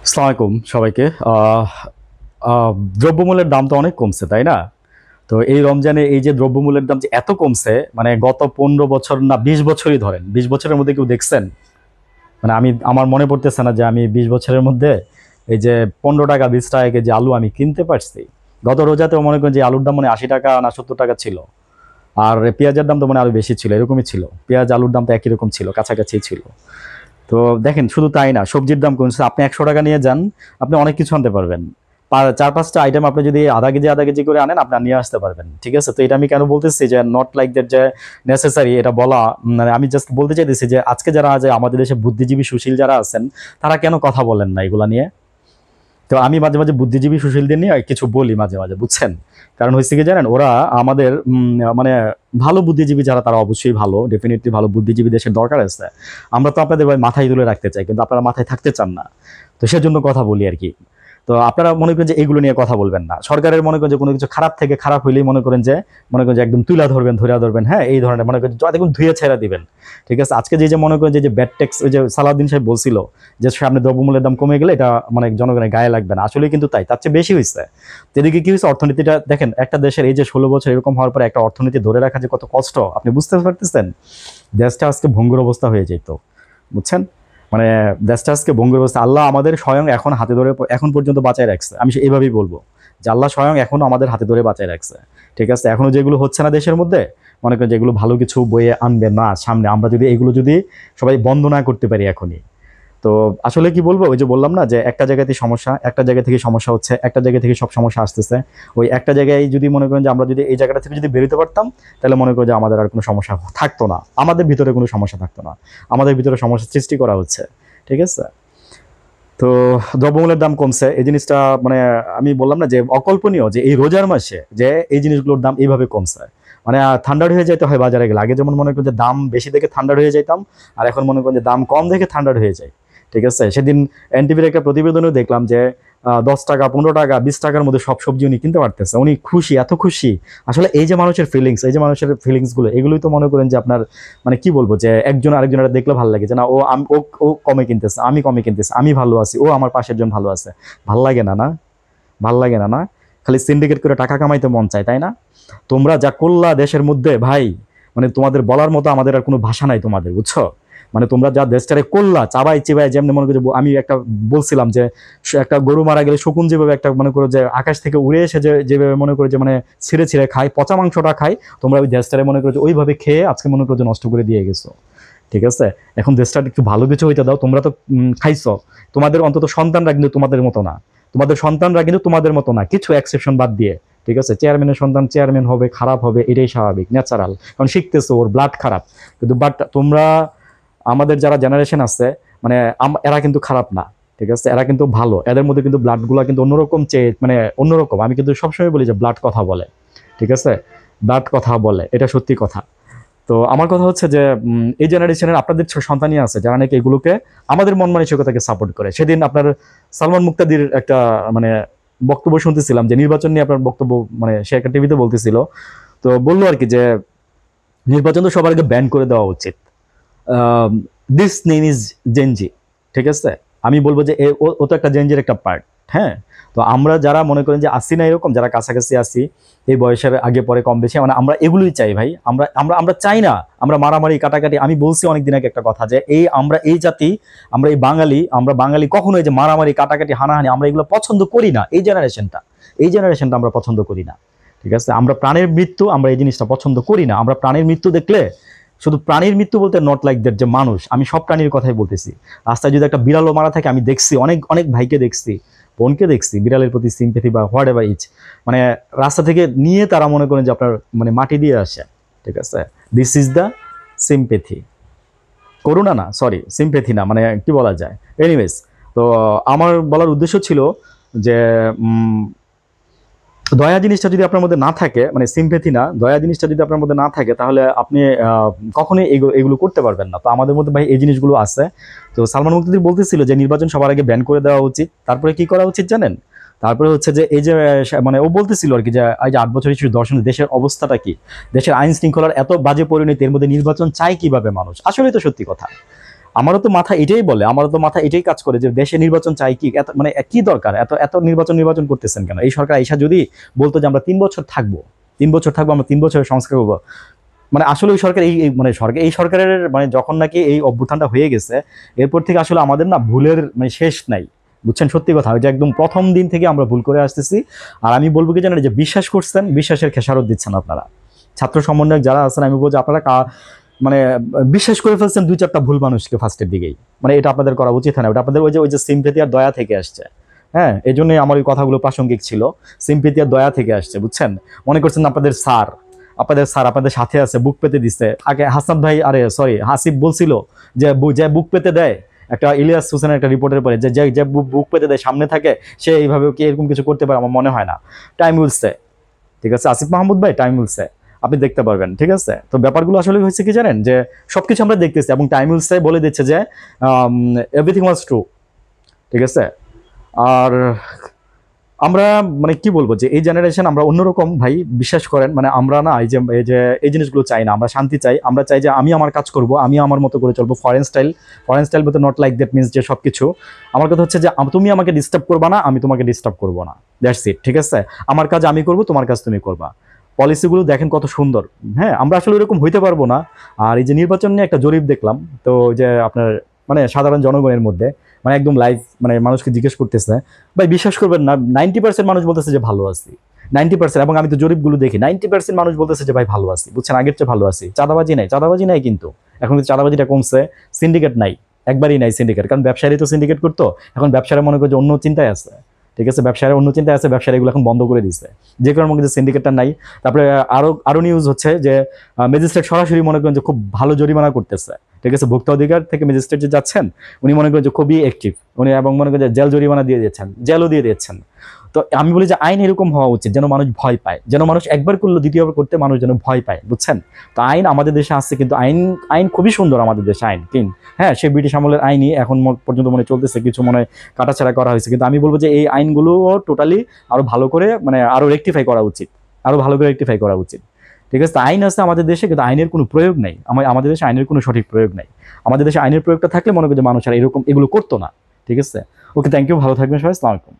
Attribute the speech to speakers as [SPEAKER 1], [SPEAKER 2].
[SPEAKER 1] আসসালামু আলাইকুম সবাইকে। আহ, আহ, দ্রব্যমূল্যের দাম তো অনেক কমছে, তাই না? তো এই রমজানে এই যে দ্রব্যমূল্যের দাম যে এত কমছে, মানে গত 15 বছর না 20 বছরই ধরেন, 20 বছরের মধ্যে কেউ দেখছেন? মানে আমার মনে পড়তেছে না যে আমি 20 বছরের মধ্যে এই যে 15 টাকা 20 টাকা কেজি আলু আমি কিনতে পারছি। গত রোজাতেও মনে করেন যে আলুর দাম মানে 80 টাকা না 70 টাকা ছিল। আর পেঁয়াজের দাম তো মানে আরো বেশি ছিল, এরকমই ছিল। পেঁয়াজ আলুর দাম তো একই রকম ছিল, কাছাকাছি ছিল। তো দেখেন, শুধু তাই না, সবজির দাম কমছে। আপনি 100 টাকা নিয়ে যান, আপনি অনেক কিছু আনতে পারবেন। 4-5টা আইটেম আপনি যদি আধা কেজি করে আনেন, আপনি নিয়ে আসতে পারবেন। ঠিক আছে? তো এটা আমি কেন বলতেছি যে নট লাইক দ্যাট যে নেসেসারি এটা বলা, মানে আমি জাস্ট বলতে চাইতেছি যে আজকে যারা যে আমাদের দেশে বুদ্ধিজীবী সুশীল যারা আছেন, তারা কেন কথা বলেন না এগুলা নিয়ে? তো আমি মাঝে মাঝে বুদ্ধিজীবী সুশীলদের নিয়ে কিছু বলি মাঝে মাঝে, বুঝছেন? কারণ হয়েছে কি জানেন, ওরা আমাদের মানে ভালো বুদ্ধিজীবী যারা, তারা অবশ্যই ভালো, ডেফিনেটলি ভালো বুদ্ধিজীবী দেশের দরকার আছে। আমরা তো আপনাদের ভাই মাথায় তুলে রাখতে চাই, কিন্তু আপনারা মাথায় থাকতে চান না। তো সেজন্য কথা বলি আর কি। তো আপনারা মনে করেন যে এগুলো নিয়ে কথা বলবেন না। সরকারের মনে করেন যে কোনো কিছু খারাপ থেকে খারাপ হইলেই মনে করেন যে একদম তুলা ধরবেন, ধরিয়া ধরবেন, হ্যাঁ, এই ধরনের মনে করেন একদম ধুয়ে ছেড়ে দিবেন। ঠিক আছে? আজকে যে যে মনে করেন যে ব্যাড ট্যাক্স, ওই যে সালাউদ্দিন সাহেব বলছিল যে সামনে দ্রব্যমূল্যের দাম কমে গেলে এটা মানে জনগণের গায়ে লাগবে না, আসলে কিন্তু তাই, তার চেয়ে বেশি হয়েছে। তো এদিকে কি হয়েছে, অর্থনীতিটা দেখেন, একটা দেশের এই যে 16 বছর এরকম হওয়ার পরে একটা অর্থনীতি ধরে রাখা যে কত কষ্ট, আপনি বুঝতে পারতেছেন? দেশটা আজকে ভঙ্গুর অবস্থা হয়ে যেত, বুঝছেন? মানে দেশটা আজকে ভঙ্গুর অবস্থা। আল্লাহ আমাদের স্বয়ং এখন হাতে ধরে এখন পর্যন্ত বাঁচায় রাখছে, আমি এইভাবেই বলবো যে আল্লাহ স্বয়ং এখনো আমাদের হাতে ধরে বাঁচায় রাখছে। ঠিক আছে? এখনো যেগুলো হচ্ছে না দেশের মধ্যে, মনে করেন যেগুলো ভালো কিছু বয়ে আনবে না সামনে, আমরা যদি এগুলো যদি সবাই বন্ধ না করতে পারি এখনই, তো আসলে কি বলবো, ওই যে বললাম না যে একটা জায়গাতেই সমস্যা, একটা জায়গা থেকে সমস্যা হচ্ছে, একটা জায়গা থেকে সব সমস্যা আসতেছে। ওই একটা জায়গায় যদি মনে করেন যে আমরা যদি এই জায়গাটা থেকে যদি বেরোতে পারতাম, তাহলে মনে করি যে আমাদের আর কোনো সমস্যা থাকতো না, আমাদের ভিতরে কোনো সমস্যা থাকতো না। আমাদের ভিতরে সমস্যা সৃষ্টি করা হচ্ছে। ঠিক আছে? তো দ্রব্যমূল্যের দাম কমছে, এই জিনিসটা মানে আমি বললাম না যে অকল্পনীয় যে এই রোজার মাসে যে এই জিনিসগুলোর দাম এইভাবে কমছে। মানে ঠান্ডার হয়ে যেতে হয় বাজারে গেলে। আগে যেমন মনে করেন যে দাম বেশি দেখে ঠান্ডার হয়ে যেতাম, আর এখন মনে করেন যে দাম কম দেখে ঠান্ডার হয়ে যায়। ঠিক আছে? সেদিন এনটিভির একটা প্রতিবেদনেও দেখলাম যে 10 টাকা 15 টাকা 20 টাকার মধ্যে সব সবজি উনি কিনতে পারতেছে, উনি খুশি, এত খুশি। আসলে এই যে মানুষের ফিলিংস, এই যে মানুষের ফিলিংস গুলো, এগুলোই তো মনে করেন যে আপনার মানে কি বলবো, যে একজন আরেকজনের দেখলে ভালো লাগে যে না, ও কমে কিনতেছে, আমি কমে কিনতেছি, আমি ভালো আছি, ও আমার পাশের জন ভালো আছে। ভাল লাগে না, না? ভাল লাগে না, না? খালি সিন্ডিকেট করে টাকা কামাইতে মন চায়, তাই না? তোমরা যা করলা দেশের মধ্যে ভাই, মানে তোমাদের বলার মতো আমাদের আর কোনো ভাষা নাই তোমাদের, বুঝছো? মানে তোমরা যা দেশটারে করলা চাবাই চিবাই, যেমন মনে করো আমি একটা বলছিলাম যে একটা গরু মারা গেলে শকুন যেভাবে একটা মনে করো যে আকাশ থেকে উড়ে এসে যেভাবে মনে করো যে মানে ছিঁড়ে ছিঁড়ে খায়, পচা মাংসটা খায়, তোমরা ওই দেশটারে মনে করো যে ওইভাবে খেয়ে আজকে মনে করো যে নষ্ট করে দিয়ে গেছো। ঠিক আছে? এখন দেশটা একটু ভালো কিছু হইতে দাও। তোমরা তো খাইছো, তোমাদের অন্তত সন্তানরা কিন্তু তোমাদের মতো না, তোমাদের সন্তানরা কিন্তু তোমাদের মতো না, কিছু এক্সেপশন বাদ দিয়ে। ঠিক আছে? চেয়ারম্যানের সন্তান চেয়ারম্যান হবে, খারাপ হবে, এটাই স্বাভাবিক, ন্যাচারাল, কারণ শিখতেছো, ওর ব্লাড খারাপ। কিন্তু বাট তোমরা, আমাদের যারা জেনারেশন আছে, মানে এরা কিন্তু খারাপ না। ঠিক আছে? এরা কিন্তু ভালো, এদের মধ্যে কিন্তু ব্লাড গুলা কিন্তু অন্যরকম চেয়ে মানে অন্যরকম। আমি কিন্তু সবসময় বলি যে ব্লাড কথা বলে। ঠিক আছে? ব্লাড কথা বলে, এটা সত্যি কথা। তো আমার কথা হচ্ছে যে এই জেনারেশনের আপনাদের সন্তানই আছে যারা নাকি এগুলোকে আমাদের মন মানসিকতাকে সাপোর্ট করে। সেদিন আপনার সালমান মুক্তাদির একটা মানে বক্তব্য শুনতেছিলাম, যে নির্বাচন নিয়ে আপনার বক্তব্য, মানে সে একটা টিভিতে বলতেছিল। তো বললো আর কি যে নির্বাচন তো সবার আগে ব্যান করে দেওয়া উচিত। This name is Gen Z. ঠিক আছে? আমি বলবো যে ও তো একটা জেনজির একটা পার্ট। হ্যাঁ? তো আমরা যারা মনে করেন যে আসি না এরকম, যারা কাছাকাছি আসি এই বয়সের আগে পরে কম বেশি, মানে আমরা এগুলোই চাই ভাই। আমরা আমরা আমরা চাই না আমরা মারামারি কাটাকাটি। আমি বলছি অনেকদিন আগে একটা কথা, যে আমরা এই জাতি, আমরা এই বাঙালি, আমরা বাঙালি কখনোই যে মারামারি কাটাকাটি হানাহানি আমরা এগুলো পছন্দ করি না। এই জেনারেশনটা আমরা পছন্দ করি না। ঠিক আছে? আমরা প্রাণের মৃত্যু, আমরা এই জিনিসটা পছন্দ করি না। আমরা প্রাণের মৃত্যু দেখলে, শুধু প্রাণীর মৃত্যু বলতে নট লাইক দ্যাট যে মানুষ, আমি সব প্রাণীর কথাই বলতেছি। রাস্তায় যদি একটা বিড়ালও মারা থাকে, আমি দেখছি অনেক অনেক ভাইকে দেখছি, বোনকে দেখছি, বিড়ালের প্রতি সিম্প্যাথি বা হোয়াট এভার ইচ, মানে রাস্তা থেকে নিয়ে তারা মনে করেন যে আপনার মানে মাটি দিয়ে আসে। ঠিক আছে? This is the sympathy. করুণা না, সরি, সিম্প্যাথি না, মানে কি বলা যায়। এনিওয়েজ, তো আমার বলার উদ্দেশ্য ছিল যে দয়া জিনিসটা যদি আপনার মধ্যে না থাকে, মানে সিম্প্যাথি না, দয়া জিনিসটা যদি আপনার মধ্যে না থাকে, তাহলে আপনি কখনোই এগুলো করতে পারবেন না। তো আমাদের মধ্যে ভাই এই জিনিসগুলো আছে। তো সালমান মুক্তাদির বলতেছিল যে নির্বাচন সবার আগে ব্যান করে দেওয়া উচিত। তারপরে কি করা উচিত জানেন? তারপরে হচ্ছে যে এই যে মানে ও বলতেছিল আর কি যে এই যে 8 বছর শিশু দর্শন, দেশের অবস্থাটা কি, দেশের আইন শৃঙ্খলার এত বাজে পরিণতি, এর মধ্যে নির্বাচন চাই কিভাবে মানুষ? আসলে তো সত্যি কথা। আমারও তো মাথা এটাই বলে, আমারও তো মাথা এটাই কাজ করে যে দেশে নির্বাচন চাই কি, এত মানে কি দরকার এত এত নির্বাচন করতেছেন কেন? এই সরকার আইসা যদি বলতো যে আমরা 3 বছর থাকবো, 3 বছর থাকবো, আমরা 3 বছরের সংস্কার করবো, মানে আসলে ওই সরকার মানে সরকার এই সরকারের মানে যখন নাকি এই অভ্যুত্থানটা হয়ে গেছে, এরপর থেকে আসলে আমাদের না ভুলের মানে শেষ নাই, বুঝছেন? সত্যি কথা, ওই যে একদম প্রথম দিন থেকে আমরা ভুল করে আসতেছি। আর আমি বলবো কি জানেন, যে বিশ্বাস করছেন, বিশ্বাসের খেসারত দিচ্ছেন আপনারা। ছাত্র সমন্বয়ক যারা আছেন, আমি বলবো যে আপনারা মানে বিশ্বাস করে ফেলছেন 2-4টা ভুল মানুষকে ফার্স্টের দিকেই। মানে এটা আপনাদের করা উচিত হয় না, ওটা আপনাদের ওই যে সিম্পেথি আর দয়া থেকে আসছে। হ্যাঁ, এই জন্যই আমার ওই কথাগুলো প্রাসঙ্গিক ছিল, সিম্পেথি আর দয়া থেকে আসছে, বুঝছেন? মনে করছেন আপনাদের স্যার আপনাদের সাথে আছে, বুক পেতে দিচ্ছে। আগে হাসান ভাই, আরে সরি, হাসিব বলছিল যে যে বুক পেতে দেয়, একটা ইলিয়াস হোসেনের একটা রিপোর্টের পরে, যে যে বুক পেতে দেয় সামনে থাকে, সে এইভাবে কি এরকম কিছু করতে পারে? আমার মনে হয় না। টাইম উইলসে, ঠিক আছে আসিফ মাহমুদ ভাই, টাইম উইলসে, আপনি দেখতে পারবেন, ঠিক আছে? তো ব্যাপারগুলো আসলে হয়েছে কি জানেন, যে সবকিছু আমরা দেখতেছি এবং টাইম উইলসে বলে দিচ্ছে যে এভরিথিং ওয়াজ ট্রু, ঠিক আছে? আর আমরা মানে কি বলবো, যে এই জেনারেশন আমরা অন্যরকম ভাই, বিশ্বাস করেন। মানে আমরা না এই জিনিসগুলো চাই না, আমরা শান্তি চাই। আমরা চাই যে আমি আমার কাজ করব, আমি আমার মতো করে চলবো, ফরেন স্টাইল বলতে নট লাইক দ্যাট মিনস যে সবকিছু। আমার কথা হচ্ছে যে তুমি আমাকে ডিস্টার্ব করবা না, আমি তোমাকে ডিস্টার্ব করবো না, দ্যাটস ইট, ঠিক আছে? আমার কাজ আমি করব, তোমার কাজ তুমি করবা। পলিসিগুলো দেখেন কত সুন্দর। হ্যাঁ, আমরা আসলে এরকম হইতে পারবো না। আর এই যে নির্বাচন নিয়ে একটা জরিপ দেখলাম, তো যে আপনার মানে সাধারণ জনগণের মধ্যে, মানে একদম লাইভ, মানে মানুষকে জিজ্ঞেস করতেছে, ভাই বিশ্বাস করবেন না, 90% মানুষ বলতেছে যে ভালো আছি, 90%। এবং আমি তো জরিপগুলো দেখি, 90% মানুষ বলতেছে যে ভাই ভালো আছি, বুঝছেন? আগের চেয়ে ভালো আছি। চাঁদাবাজি নাই কিন্তু, এখন কিন্তু চাঁদাবাজিটা কমছে। সিন্ডিকেট নাই, একবারই নাই সিন্ডিকেট, কারণ ব্যবসায়ী তো সিন্ডিকেট করতো, এখন ব্যবসায়ীরা মনে করে যে অন্য চিন্তায় আছে, ঠিক আছে? ব্যবসায়ীরা অন্য চিন্তায় আছে, ব্যবসায়ীরা এগুলো এখন বন্ধ করে দিচ্ছে, যে কারণে মনে করছে সিন্ডিকেটটা নাই। তারপরে আরো নিউজ হচ্ছে যে ম্যাজিস্ট্রেট সরাসরি মনে করেন যে খুব ভালো জরিমানা করতেছে, ঠিক আছে? ভোক্তা অধিকার থেকে ম্যাজিস্ট্রেট যে যাচ্ছেন, উনি মনে করেন যে খুবই অ্যাক্টিভ উনি, এবং মনে করেন যে জেল জরিমানা দিয়ে দিচ্ছেন, জেলও দিয়ে দিচ্ছেন। তো আমি বলি যে আইন এরকম হওয়া উচিত, যেন মানুষ ভয় পায়, যেন মানুষ একবার করলো দ্বিতীয়বার করতে মানুষ যেন ভয় পায়, বুঝছেন? তো আইন আমাদের দেশে আসছে, কিন্তু আইন খুবই সুন্দর আমাদের দেশে আইন, কিন্তু হ্যাঁ, সে ব্রিটিশ আমলের আইনই এখন পর্যন্ত মনে চলতেছে, কিছু মনে কাটাছাড়া করা হয়েছে। কিন্তু আমি বলবো যে এই আইনগুলো টোটালি আরো ভালো করে, মানে আরো রেকটিফাই করা উচিত, আরো ভালো করে রেকটিফাই করা উচিত, ঠিক আছে? আইন আছে আমাদের দেশে, কিন্তু আইনের কোনো প্রয়োগ নেই। আমাদের দেশে আইনের কোনো সঠিক প্রয়োগ নেই। আমাদের দেশে আইনের প্রয়োগটা থাকলে মনে করি যে মানুষ আর এরকম এগুলো করতো না, ঠিক আছে? ওকে, থ্যাংক ইউ, ভালো থাকবেন সবাই, আসসালামু আলাইকুম।